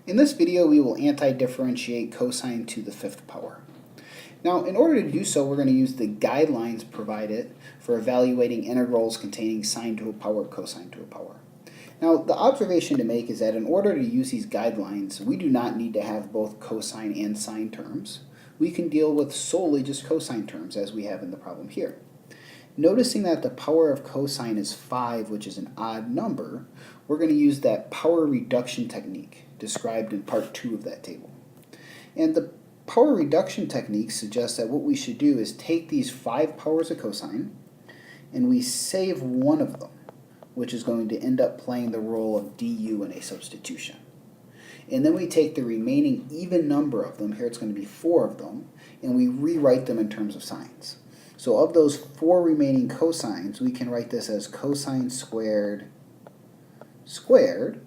In this video, we will anti-differentiate cosine to the fifth power. Now, in order to do so, we're going to use the guidelines provided for evaluating integrals containing sine to a power, cosine to a power. Now, the observation to make is that in order to use these guidelines, we do not need to have both cosine and sine terms. We can deal with solely just cosine terms, as we have in the problem here. Noticing that the power of cosine is 5, which is an odd number, we're going to use that power reduction technique described in part 2 of that table. And the power reduction technique suggests that what we should do is take these 5 powers of cosine and we save one of them, which is going to end up playing the role of du in a substitution. And then we take the remaining even number of them, here it's going to be 4 of them, and we rewrite them in terms of sines. So of those 4 remaining cosines, we can write this as cosine squared squared,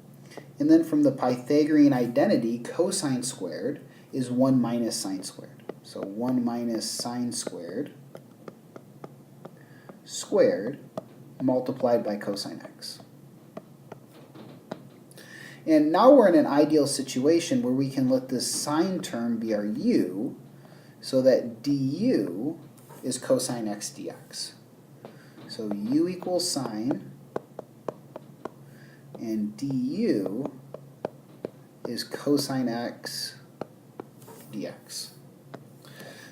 and then from the Pythagorean identity, cosine squared is 1 minus sine squared. So 1 minus sine squared squared multiplied by cosine x. And now we're in an ideal situation where we can let this sine term be our u, so that du is cosine x dx. So u equals sine, and du is cosine x dx.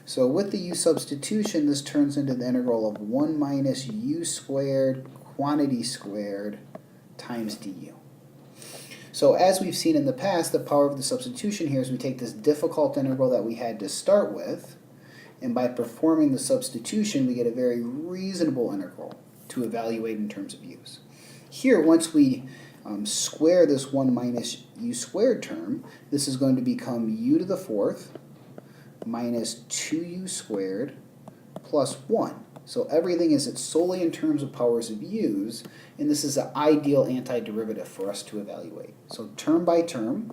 So with the u substitution, this turns into the integral of 1 minus u squared quantity squared times du. So as we've seen in the past, the power of the substitution here is we take this difficult integral that we had to start with, and by performing the substitution, we get a very reasonable integral to evaluate in terms of u's. Here, once we square this 1 minus u squared term, this is going to become u to the 4th minus 2u squared plus 1. So everything is solely in terms of powers of u's, and this is an ideal antiderivative for us to evaluate. So term by term,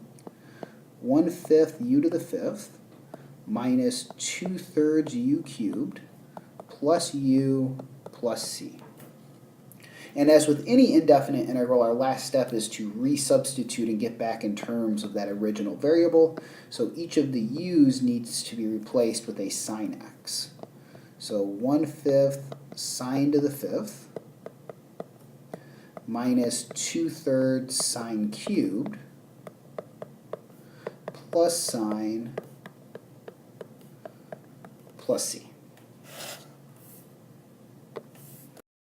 1/5 u to the 5th minus 2/3 u cubed plus u plus c. And as with any indefinite integral, our last step is to resubstitute and get back in terms of that original variable. So each of the u's needs to be replaced with a sine x. So 1/5 sine to the 5th minus 2/3 sine cubed plus sine plus c.